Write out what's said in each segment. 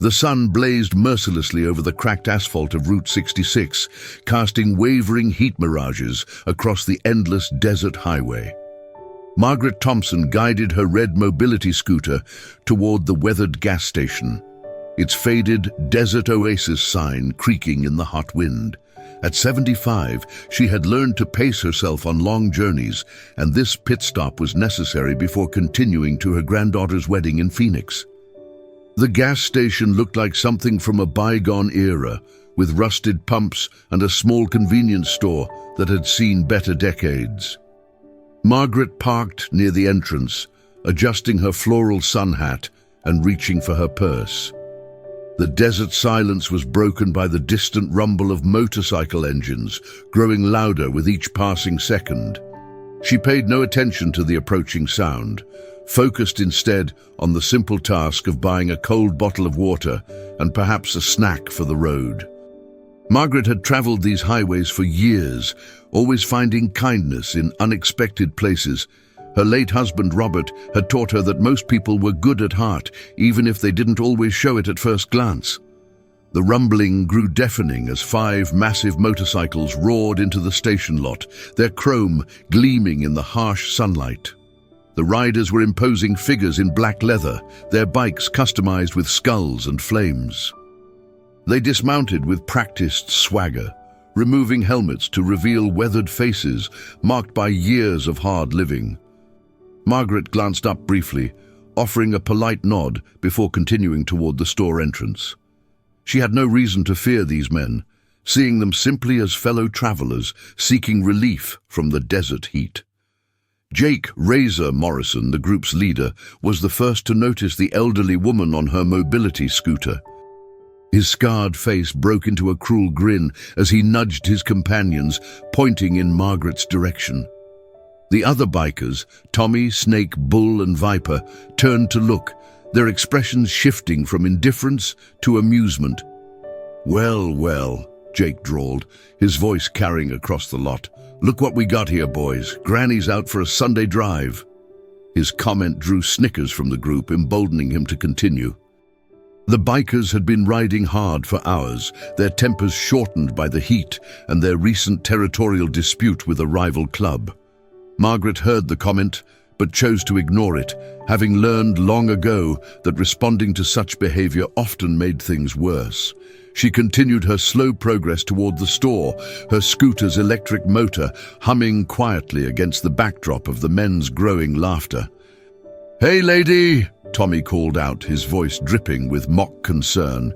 The sun blazed mercilessly over the cracked asphalt of Route 66, casting wavering heat mirages across the endless desert highway. Margaret Thompson guided her red mobility scooter toward the weathered gas station, its faded desert oasis sign creaking in the hot wind. At 75, she had learned to pace herself on long journeys, and this pit stop was necessary before continuing to her granddaughter's wedding in Phoenix. The gas station looked like something from a bygone era, with rusted pumps and a small convenience store that had seen better decades. Margaret parked near the entrance, adjusting her floral sun hat and reaching for her purse. The desert silence was broken by the distant rumble of motorcycle engines, growing louder with each passing second. She paid no attention to the approaching sound, focused instead on the simple task of buying a cold bottle of water and perhaps a snack for the road. Margaret had traveled these highways for years, always finding kindness in unexpected places. Her late husband, Robert, had taught her that most people were good at heart, even if they didn't always show it at first glance. The rumbling grew deafening as 5 massive motorcycles roared into the station lot, their chrome gleaming in the harsh sunlight. The riders were imposing figures in black leather, their bikes customized with skulls and flames. They dismounted with practiced swagger, removing helmets to reveal weathered faces marked by years of hard living. Margaret glanced up briefly, offering a polite nod before continuing toward the store entrance. She had no reason to fear these men, seeing them simply as fellow travelers seeking relief from the desert heat. Jake Razor Morrison, the group's leader, was the first to notice the elderly woman on her mobility scooter. His scarred face broke into a cruel grin as he nudged his companions, pointing in Margaret's direction. The other bikers, Tommy, Snake, Bull, and Viper, turned to look, their expressions shifting from indifference to amusement. "Well, well," Jake drawled, his voice carrying across the lot. "Look what we got here, boys. Granny's out for a Sunday drive." His comment drew snickers from the group, emboldening him to continue. The bikers had been riding hard for hours, their tempers shortened by the heat and their recent territorial dispute with a rival club. Margaret heard the comment, but chose to ignore it, having learned long ago that responding to such behavior often made things worse. She continued her slow progress toward the store, her scooter's electric motor humming quietly against the backdrop of the men's growing laughter. "Hey, lady!" Tommy called out, his voice dripping with mock concern.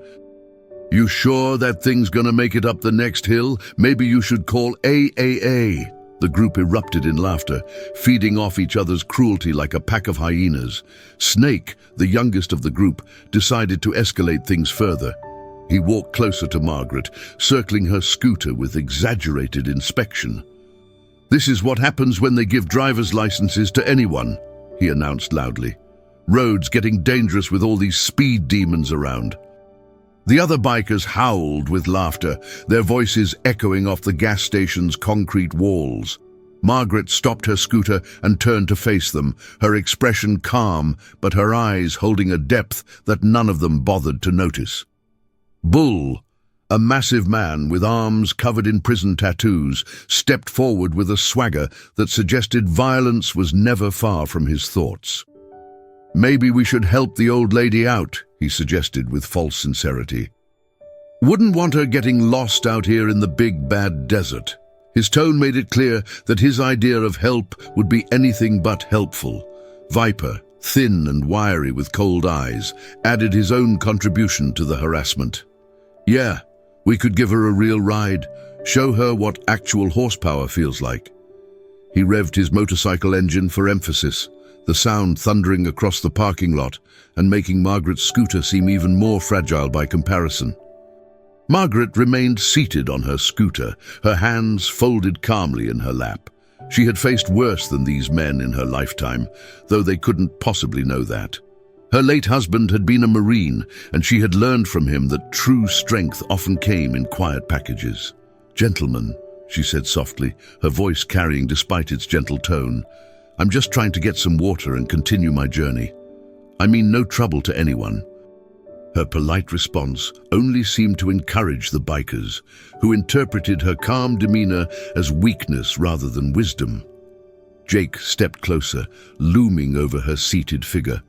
"You sure that thing's gonna make it up the next hill? Maybe you should call AAA." The group erupted in laughter, feeding off each other's cruelty like a pack of hyenas. Snake, the youngest of the group, decided to escalate things further. He walked closer to Margaret, circling her scooter with exaggerated inspection. "This is what happens when they give driver's licenses to anyone," he announced loudly. "Roads getting dangerous with all these speed demons around." The other bikers howled with laughter, their voices echoing off the gas station's concrete walls. Margaret stopped her scooter and turned to face them, her expression calm, but her eyes holding a depth that none of them bothered to notice. Bull, a massive man with arms covered in prison tattoos, stepped forward with a swagger that suggested violence was never far from his thoughts. "Maybe we should help the old lady out," he suggested with false sincerity. "Wouldn't want her getting lost out here in the big bad desert." His tone made it clear that his idea of help would be anything but helpful. Viper, thin and wiry with cold eyes, added his own contribution to the harassment. "Yeah, we could give her a real ride, show her what actual horsepower feels like." He revved his motorcycle engine for emphasis, the sound thundering across the parking lot and making Margaret's scooter seem even more fragile by comparison. Margaret remained seated on her scooter, her hands folded calmly in her lap. She had faced worse than these men in her lifetime, though they couldn't possibly know that. Her late husband had been a Marine, and she had learned from him that true strength often came in quiet packages. "Gentlemen," she said softly, her voice carrying despite its gentle tone, "I'm just trying to get some water and continue my journey. I mean no trouble to anyone." Her polite response only seemed to encourage the bikers, who interpreted her calm demeanor as weakness rather than wisdom. Jake stepped closer, looming over her seated figure.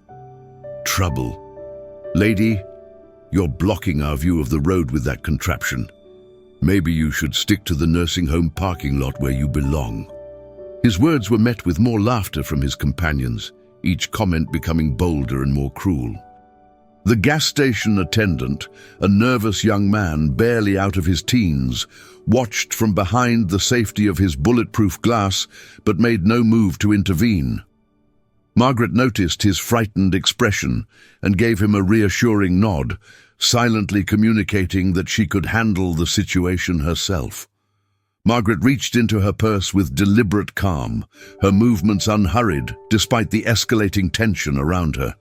"Trouble. Lady, you're blocking our view of the road with that contraption. Maybe you should stick to the nursing home parking lot where you belong." His words were met with more laughter from his companions, each comment becoming bolder and more cruel. The gas station attendant, a nervous young man barely out of his teens, watched from behind the safety of his bulletproof glass but made no move to intervene. Margaret noticed his frightened expression and gave him a reassuring nod, silently communicating that she could handle the situation herself. Margaret reached into her purse with deliberate calm, her movements unhurried despite the escalating tension around her.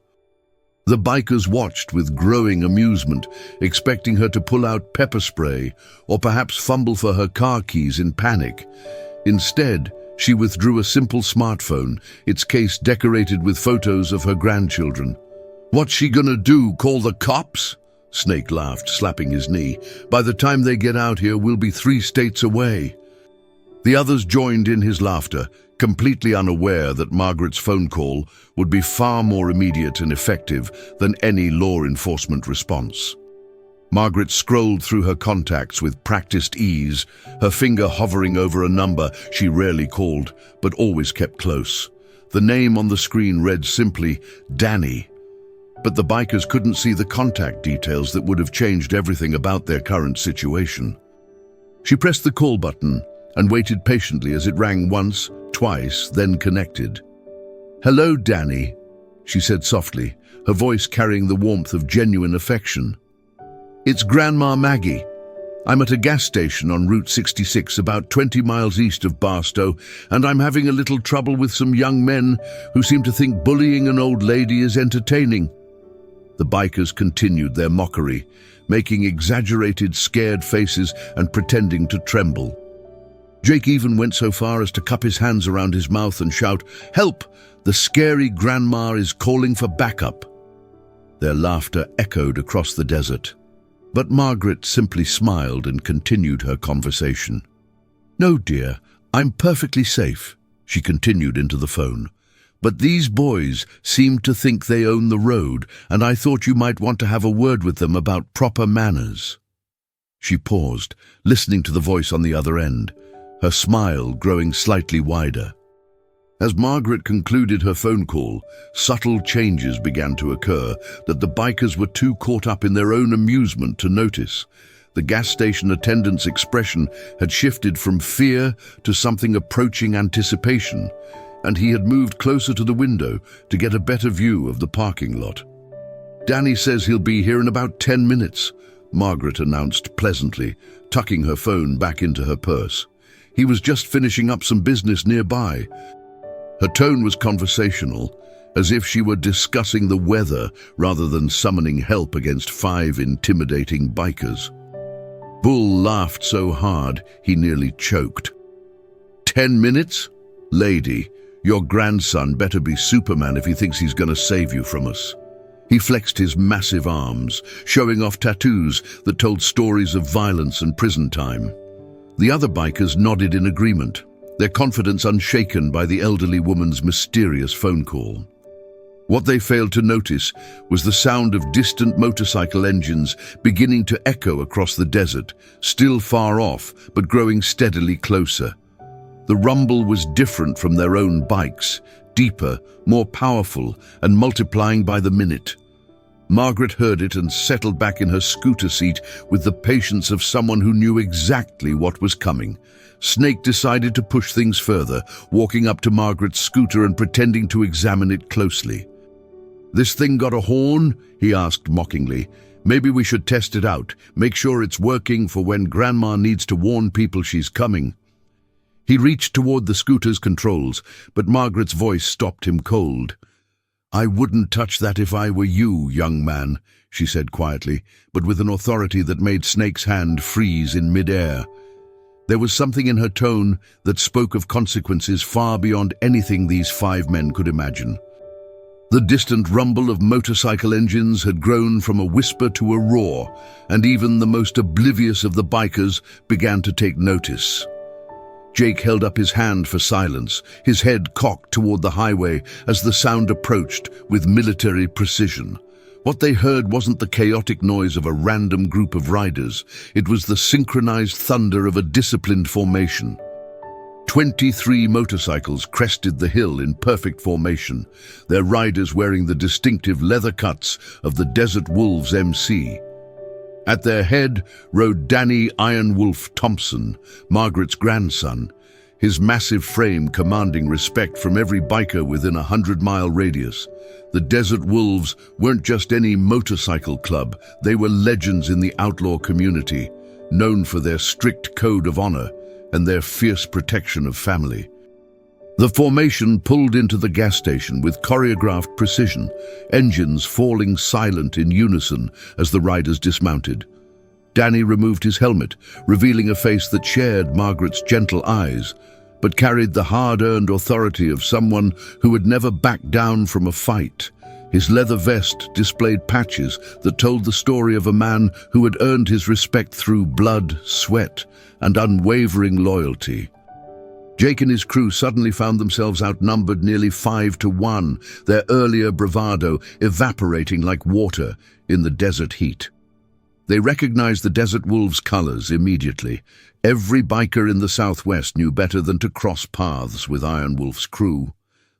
The bikers watched with growing amusement, expecting her to pull out pepper spray or perhaps fumble for her car keys in panic. Instead, she withdrew a simple smartphone, its case decorated with photos of her grandchildren. "What's she gonna do, call the cops?" Snake laughed, slapping his knee. "By the time they get out here, we'll be 3 states away." The others joined in his laughter, completely unaware that Margaret's phone call would be far more immediate and effective than any law enforcement response. Margaret scrolled through her contacts with practiced ease, her finger hovering over a number she rarely called, but always kept close. The name on the screen read simply, Danny. But the bikers couldn't see the contact details that would have changed everything about their current situation. She pressed the call button and waited patiently as it rang once, twice, then connected. "Hello, Danny," she said softly, her voice carrying the warmth of genuine affection. "It's Grandma Maggie. I'm at a gas station on Route 66, about 20 miles east of Barstow, and I'm having a little trouble with some young men who seem to think bullying an old lady is entertaining." The bikers continued their mockery, making exaggerated, scared faces and pretending to tremble. Jake even went so far as to cup his hands around his mouth and shout, "Help! The scary grandma is calling for backup." Their laughter echoed across the desert, but Margaret simply smiled and continued her conversation. "No, dear, I'm perfectly safe," she continued into the phone. "But these boys seem to think they own the road, and I thought you might want to have a word with them about proper manners." She paused, listening to the voice on the other end, her smile growing slightly wider. As Margaret concluded her phone call, subtle changes began to occur that the bikers were too caught up in their own amusement to notice. The gas station attendant's expression had shifted from fear to something approaching anticipation, and he had moved closer to the window to get a better view of the parking lot. "Danny says he'll be here in about 10 minutes, Margaret announced pleasantly, tucking her phone back into her purse. "He was just finishing up some business nearby." Her tone was conversational, as if she were discussing the weather rather than summoning help against 5 intimidating bikers. Bull laughed so hard he nearly choked. 10 minutes? Lady, your grandson better be Superman if he thinks he's going to save you from us." He flexed his massive arms, showing off tattoos that told stories of violence and prison time. The other bikers nodded in agreement, their confidence unshaken by the elderly woman's mysterious phone call. What they failed to notice was the sound of distant motorcycle engines beginning to echo across the desert, still far off, but growing steadily closer. The rumble was different from their own bikes, deeper, more powerful, and multiplying by the minute. Margaret heard it and settled back in her scooter seat with the patience of someone who knew exactly what was coming. Snake decided to push things further, walking up to Margaret's scooter and pretending to examine it closely. "This thing got a horn?" he asked mockingly. "Maybe we should test it out, make sure it's working for when Grandma needs to warn people she's coming." He reached toward the scooter's controls, but Margaret's voice stopped him cold. "I wouldn't touch that if I were you, young man," she said quietly, but with an authority that made Snake's hand freeze in midair. There was something in her tone that spoke of consequences far beyond anything these 5 men could imagine. The distant rumble of motorcycle engines had grown from a whisper to a roar, and even the most oblivious of the bikers began to take notice. Jake held up his hand for silence, his head cocked toward the highway as the sound approached with military precision. What they heard wasn't the chaotic noise of a random group of riders. It was the synchronized thunder of a disciplined formation. 23 motorcycles crested the hill in perfect formation, their riders wearing the distinctive leather cuts of the Desert Wolves MC. At their head rode Danny "Iron Wolf" Thompson, Margaret's grandson, his massive frame commanding respect from every biker within a 100-mile radius. The Desert Wolves weren't just any motorcycle club, they were legends in the outlaw community, known for their strict code of honor and their fierce protection of family. The formation pulled into the gas station with choreographed precision, engines falling silent in unison as the riders dismounted. Danny removed his helmet, revealing a face that shared Margaret's gentle eyes, but carried the hard-earned authority of someone who had never backed down from a fight. His leather vest displayed patches that told the story of a man who had earned his respect through blood, sweat, and unwavering loyalty. Jake and his crew suddenly found themselves outnumbered nearly 5-1, their earlier bravado evaporating like water in the desert heat. They recognized the Desert Wolves' colors immediately. Every biker in the Southwest knew better than to cross paths with Iron Wolf's crew.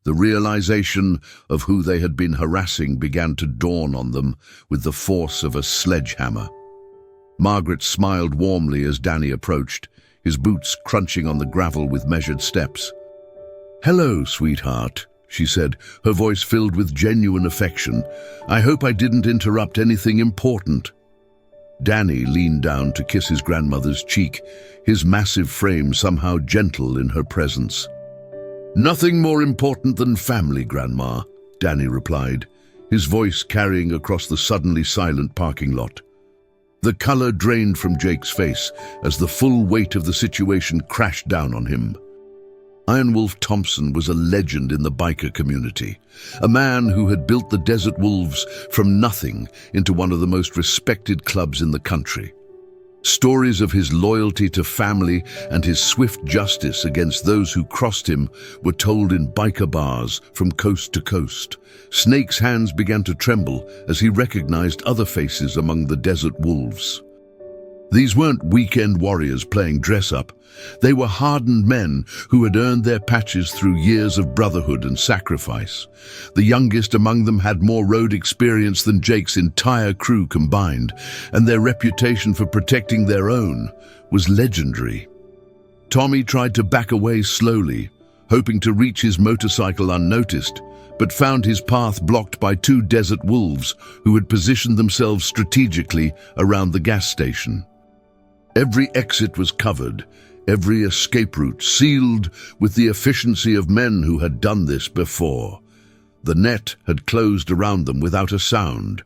The realization of who they had been harassing began to dawn on them with the force of a sledgehammer. Margaret smiled warmly as Danny approached, his boots crunching on the gravel with measured steps. "Hello, sweetheart," she said, her voice filled with genuine affection. "I hope I didn't interrupt anything important." Danny leaned down to kiss his grandmother's cheek, his massive frame somehow gentle in her presence. "Nothing more important than family, Grandma," Danny replied, his voice carrying across the suddenly silent parking lot. The color drained from Jake's face as the full weight of the situation crashed down on him. Iron Wolf Thompson was a legend in the biker community, a man who had built the Desert Wolves from nothing into one of the most respected clubs in the country. Stories of his loyalty to family and his swift justice against those who crossed him were told in biker bars from coast to coast. Snake's hands began to tremble as he recognized other faces among the Desert Wolves. These weren't weekend warriors playing dress-up. They were hardened men who had earned their patches through years of brotherhood and sacrifice. The youngest among them had more road experience than Jake's entire crew combined, and their reputation for protecting their own was legendary. Tommy tried to back away slowly, hoping to reach his motorcycle unnoticed, but found his path blocked by 2 Desert Wolves who had positioned themselves strategically around the gas station. Every exit was covered, every escape route sealed with the efficiency of men who had done this before. The net had closed around them without a sound.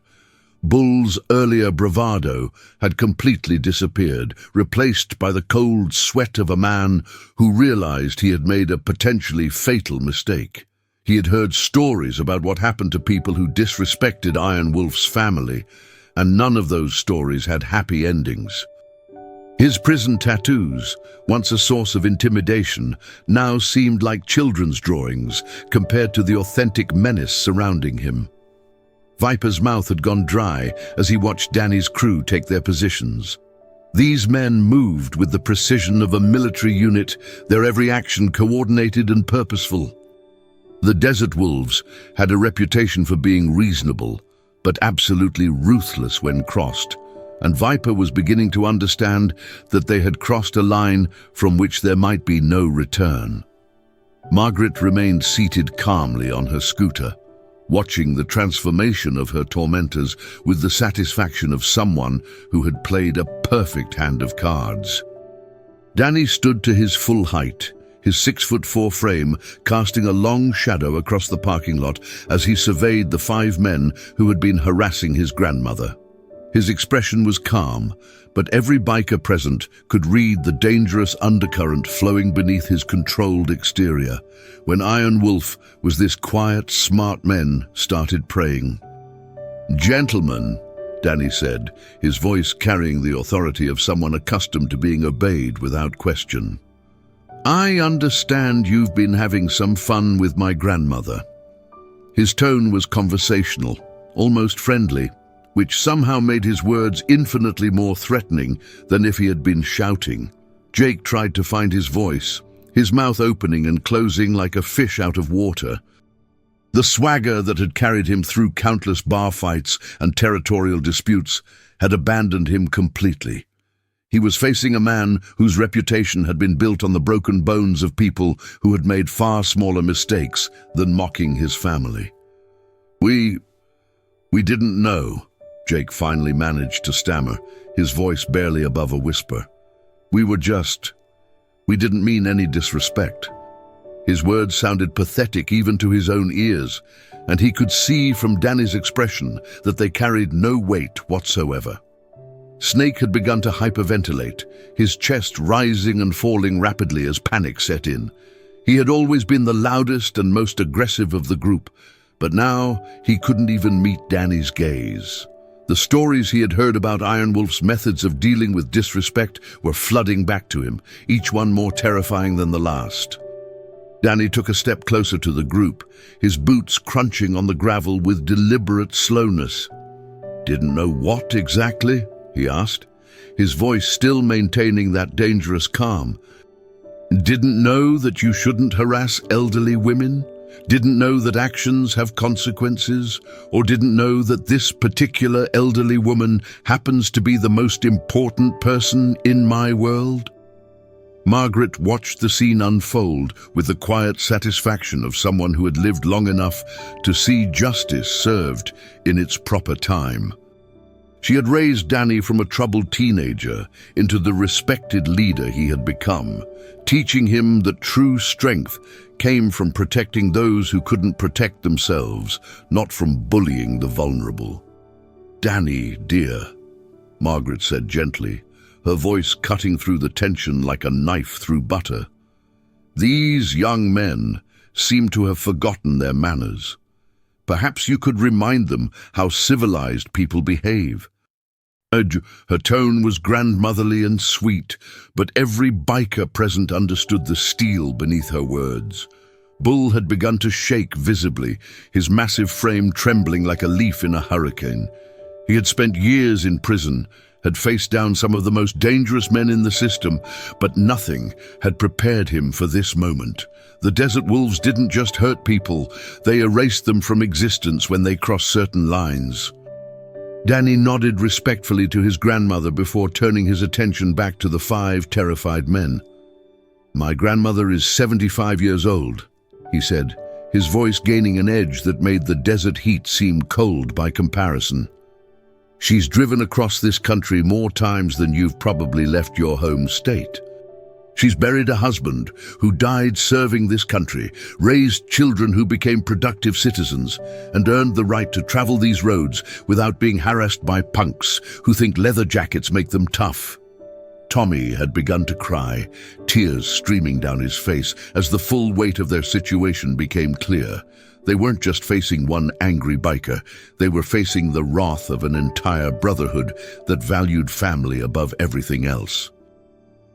Bull's earlier bravado had completely disappeared, replaced by the cold sweat of a man who realized he had made a potentially fatal mistake. He had heard stories about what happened to people who disrespected Iron Wolf's family, and none of those stories had happy endings. His prison tattoos, once a source of intimidation, now seemed like children's drawings compared to the authentic menace surrounding him. Viper's mouth had gone dry as he watched Danny's crew take their positions. These men moved with the precision of a military unit, their every action coordinated and purposeful. The Desert Wolves had a reputation for being reasonable, but absolutely ruthless when crossed, and Viper was beginning to understand that they had crossed a line from which there might be no return. Margaret remained seated calmly on her scooter, watching the transformation of her tormentors with the satisfaction of someone who had played a perfect hand of cards. Danny stood to his full height, his 6'4" frame casting a long shadow across the parking lot as he surveyed the 5 men who had been harassing his grandmother. His expression was calm, but every biker present could read the dangerous undercurrent flowing beneath his controlled exterior. When Iron Wolf was this quiet, smart man started praying. "Gentlemen," Danny said, his voice carrying the authority of someone accustomed to being obeyed without question. "I understand you've been having some fun with my grandmother." His tone was conversational, almost friendly, which somehow made his words infinitely more threatening than if he had been shouting. Jake tried to find his voice, his mouth opening and closing like a fish out of water. The swagger that had carried him through countless bar fights and territorial disputes had abandoned him completely. He was facing a man whose reputation had been built on the broken bones of people who had made far smaller mistakes than mocking his family. We didn't know," Jake finally managed to stammer, his voice barely above a whisper. We didn't mean any disrespect." His words sounded pathetic even to his own ears, and he could see from Danny's expression that they carried no weight whatsoever. Snake had begun to hyperventilate, his chest rising and falling rapidly as panic set in. He had always been the loudest and most aggressive of the group, but now he couldn't even meet Danny's gaze. The stories he had heard about Iron Wolf's methods of dealing with disrespect were flooding back to him, each one more terrifying than the last. Danny took a step closer to the group, his boots crunching on the gravel with deliberate slowness. "Didn't know what exactly?" he asked, his voice still maintaining that dangerous calm. "Didn't know that you shouldn't harass elderly women? Didn't know that actions have consequences? Or didn't know that this particular elderly woman happens to be the most important person in my world?" Margaret watched the scene unfold with the quiet satisfaction of someone who had lived long enough to see justice served in its proper time. She had raised Danny from a troubled teenager into the respected leader he had become, teaching him that true strength came from protecting those who couldn't protect themselves, not from bullying the vulnerable. "Danny, dear," Margaret said gently, her voice cutting through the tension like a knife through butter. "These young men seem to have forgotten their manners. Perhaps you could remind them how civilized people behave." Her tone was grandmotherly and sweet, but every biker present understood the steel beneath her words. Bull had begun to shake visibly, his massive frame trembling like a leaf in a hurricane. He had spent years in prison, had faced down some of the most dangerous men in the system, but nothing had prepared him for this moment. The desert wolves didn't just hurt people, they erased them from existence when they crossed certain lines. Danny nodded respectfully to his grandmother before turning his attention back to the 5 terrified men. "My grandmother is 75 years old," he said, his voice gaining an edge that made the desert heat seem cold by comparison. "She's driven across this country more times than you've probably left your home state. She's buried a husband who died serving this country, raised children who became productive citizens, and earned the right to travel these roads without being harassed by punks who think leather jackets make them tough." Tommy had begun to cry, tears streaming down his face as the full weight of their situation became clear. They weren't just facing one angry biker, they were facing the wrath of an entire brotherhood that valued family above everything else.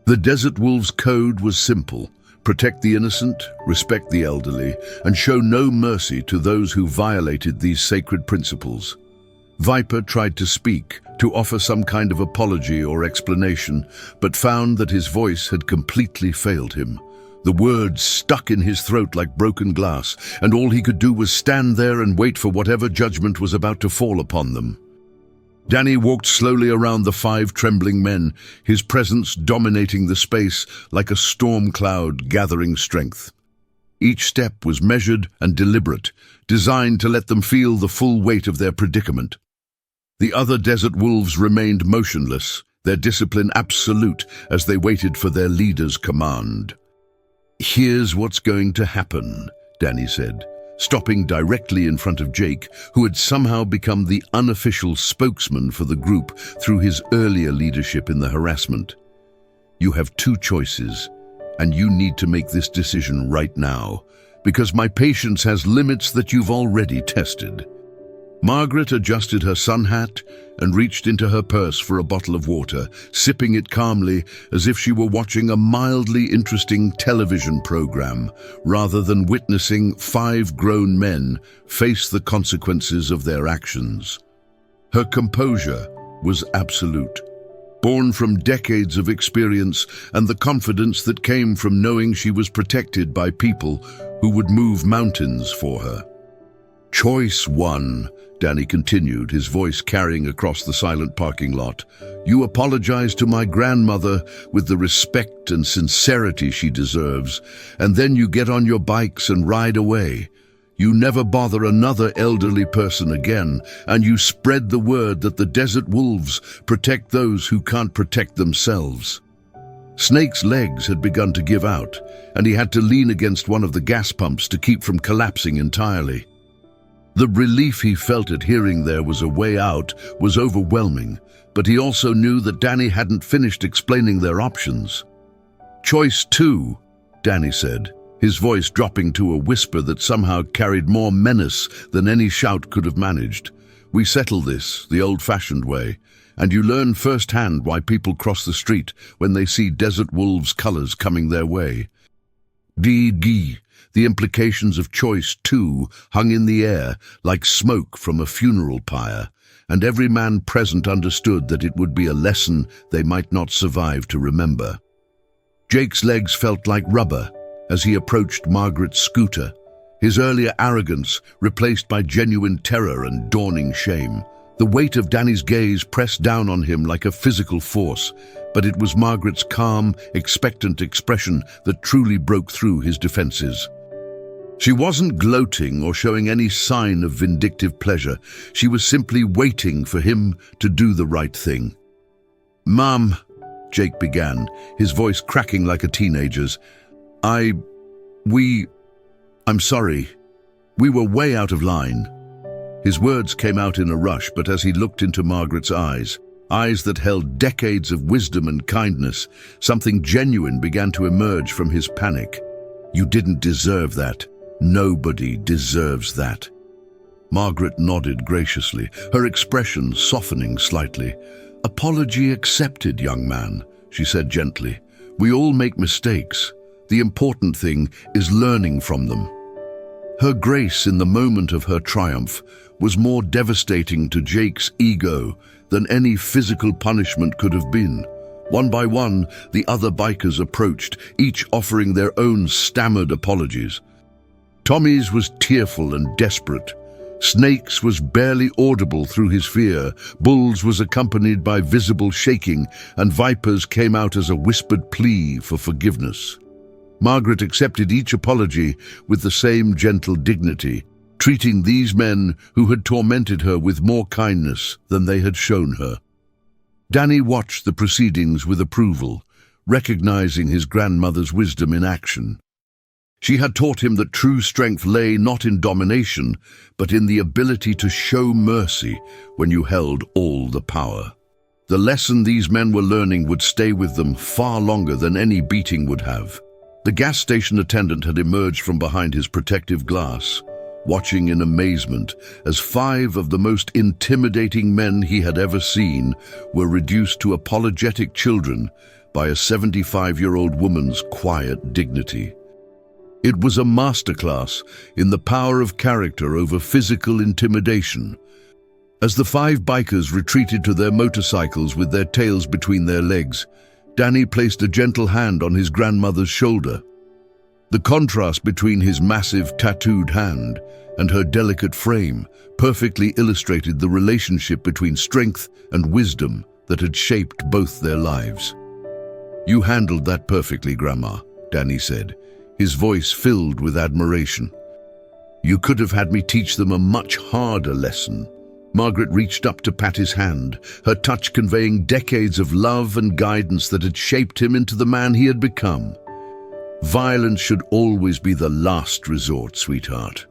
The Desert Wolves' code was simple: protect the innocent, respect the elderly, and show no mercy to those who violated these sacred principles. Viper tried to speak, to offer some kind of apology or explanation, but found that his voice had completely failed him. The words stuck in his throat like broken glass, and all he could do was stand there and wait for whatever judgment was about to fall upon them. Danny walked slowly around the 5 trembling men, his presence dominating the space like a storm cloud gathering strength. Each step was measured and deliberate, designed to let them feel the full weight of their predicament. The other desert wolves remained motionless, their discipline absolute as they waited for their leader's command. "Here's what's going to happen," Danny said, stopping directly in front of Jake, who had somehow become the unofficial spokesman for the group through his earlier leadership in the harassment. "You have two choices, and you need to make this decision right now, because my patience has limits that you've already tested." Margaret adjusted her sun hat and reached into her purse for a bottle of water, sipping it calmly as if she were watching a mildly interesting television program, rather than witnessing 5 grown men face the consequences of their actions. Her composure was absolute, born from decades of experience and the confidence that came from knowing she was protected by people who would move mountains for her. "Choice 1, Danny continued, his voice carrying across the silent parking lot. "You apologize to my grandmother with the respect and sincerity she deserves, and then you get on your bikes and ride away. You never bother another elderly person again, and you spread the word that the desert wolves protect those who can't protect themselves." Snake's legs had begun to give out, and he had to lean against one of the gas pumps to keep from collapsing entirely. The relief he felt at hearing there was a way out was overwhelming, but he also knew that Danny hadn't finished explaining their options. "Choice 2, Danny said, his voice dropping to a whisper that somehow carried more menace than any shout could have managed. "We settle this the old-fashioned way, and you learn firsthand why people cross the street when they see desert wolves' colors coming their way." The implications of choice 2 hung in the air like smoke from a funeral pyre, and every man present understood that it would be a lesson they might not survive to remember. Jake's legs felt like rubber as he approached Margaret's scooter, his earlier arrogance replaced by genuine terror and dawning shame. The weight of Danny's gaze pressed down on him like a physical force, but it was Margaret's calm, expectant expression that truly broke through his defenses. She wasn't gloating or showing any sign of vindictive pleasure. She was simply waiting for him to do the right thing. "Mom," Jake began, his voice cracking like a teenager's. I'm sorry. We were way out of line." His words came out in a rush, but as he looked into Margaret's eyes that held decades of wisdom and kindness, something genuine began to emerge from his panic. "You didn't deserve that. Nobody deserves that." Margaret nodded graciously, her expression softening slightly. "Apology accepted, young man," she said gently. "We all make mistakes. The important thing is learning from them." Her grace in the moment of her triumph was more devastating to Jake's ego than any physical punishment could have been. One by one, the other bikers approached, each offering their own stammered apologies. Tommy's was tearful and desperate. Snake's was barely audible through his fear. Bull's was accompanied by visible shaking, and Viper's came out as a whispered plea for forgiveness. Margaret accepted each apology with the same gentle dignity, treating these men who had tormented her with more kindness than they had shown her. Danny watched the proceedings with approval, recognizing his grandmother's wisdom in action. She had taught him that true strength lay not in domination, but in the ability to show mercy when you held all the power. The lesson these men were learning would stay with them far longer than any beating would have. The gas station attendant had emerged from behind his protective glass, watching in amazement as 5 of the most intimidating men he had ever seen were reduced to apologetic children by a 75-year-old woman's quiet dignity. It was a masterclass in the power of character over physical intimidation. As the 5 bikers retreated to their motorcycles with their tails between their legs, Danny placed a gentle hand on his grandmother's shoulder. The contrast between his massive tattooed hand and her delicate frame perfectly illustrated the relationship between strength and wisdom that had shaped both their lives. "You handled that perfectly, Grandma," Danny said, his voice filled with admiration. "You could have had me teach them a much harder lesson." Margaret reached up to pat his hand, her touch conveying decades of love and guidance that had shaped him into the man he had become. "Violence should always be the last resort, sweetheart.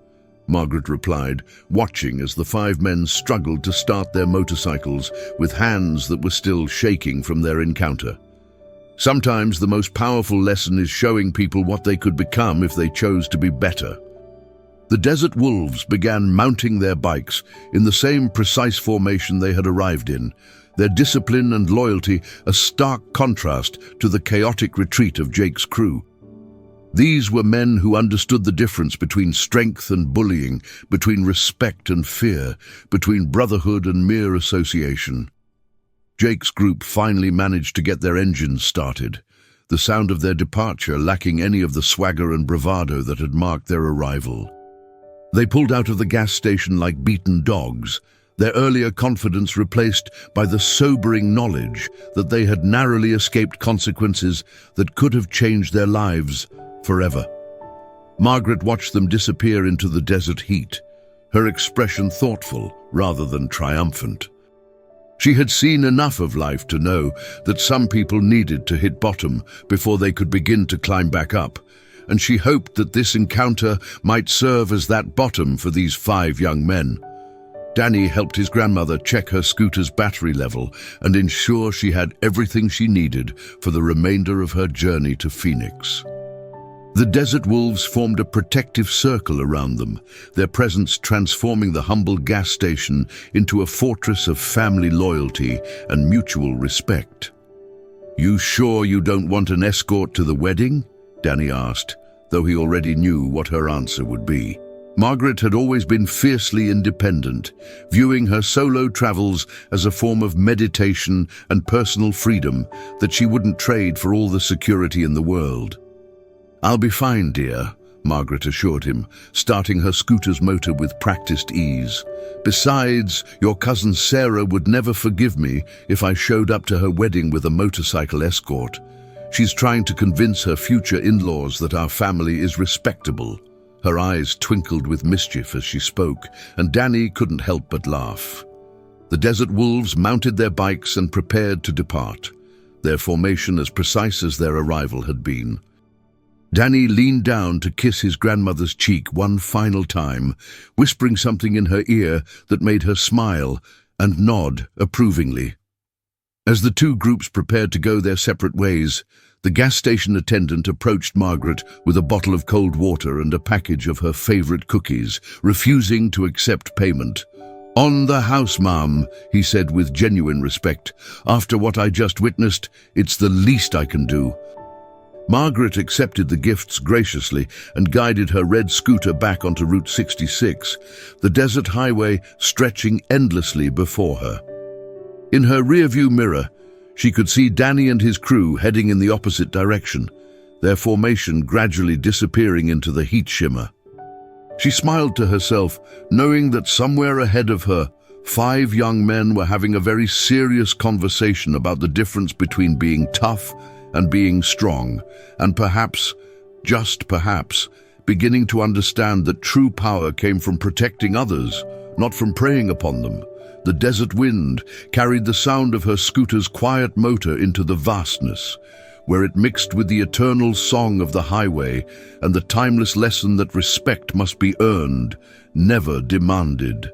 Margaret replied, watching as the 5 men struggled to start their motorcycles with hands that were still shaking from their encounter. Sometimes the most powerful lesson is showing people what they could become if they chose to be better. The desert wolves began mounting their bikes in the same precise formation they had arrived in, their discipline and loyalty a stark contrast to the chaotic retreat of Jake's crew. These were men who understood the difference between strength and bullying, between respect and fear, between brotherhood and mere association. Jake's group finally managed to get their engines started, the sound of their departure lacking any of the swagger and bravado that had marked their arrival. They pulled out of the gas station like beaten dogs, their earlier confidence replaced by the sobering knowledge that they had narrowly escaped consequences that could have changed their lives forever. Margaret watched them disappear into the desert heat, her expression thoughtful rather than triumphant. She had seen enough of life to know that some people needed to hit bottom before they could begin to climb back up, and she hoped that this encounter might serve as that bottom for these 5 young men. Danny helped his grandmother check her scooter's battery level and ensure she had everything she needed for the remainder of her journey to Phoenix. The desert wolves formed a protective circle around them, their presence transforming the humble gas station into a fortress of family loyalty and mutual respect. "You sure you don't want an escort to the wedding?" Danny asked, though he already knew what her answer would be. Margaret had always been fiercely independent, viewing her solo travels as a form of meditation and personal freedom that she wouldn't trade for all the security in the world. "I'll be fine, dear," Margaret assured him, starting her scooter's motor with practiced ease. "Besides, your cousin Sarah would never forgive me if I showed up to her wedding with a motorcycle escort. She's trying to convince her future in-laws that our family is respectable." Her eyes twinkled with mischief as she spoke, and Danny couldn't help but laugh. The desert wolves mounted their bikes and prepared to depart, their formation as precise as their arrival had been. Danny leaned down to kiss his grandmother's cheek one final time, whispering something in her ear that made her smile and nod approvingly. As the 2 groups prepared to go their separate ways, the gas station attendant approached Margaret with a bottle of cold water and a package of her favorite cookies, refusing to accept payment. "On the house, ma'am," he said with genuine respect. "After what I just witnessed, it's the least I can do." Margaret accepted the gifts graciously and guided her red scooter back onto Route 66, the desert highway stretching endlessly before her. In her rearview mirror, she could see Danny and his crew heading in the opposite direction, their formation gradually disappearing into the heat shimmer. She smiled to herself, knowing that somewhere ahead of her, 5 young men were having a very serious conversation about the difference between being tough and being strong, and perhaps, just perhaps, beginning to understand that true power came from protecting others, not from preying upon them. The desert wind carried the sound of her scooter's quiet motor into the vastness, where it mixed with the eternal song of the highway and the timeless lesson that respect must be earned, never demanded.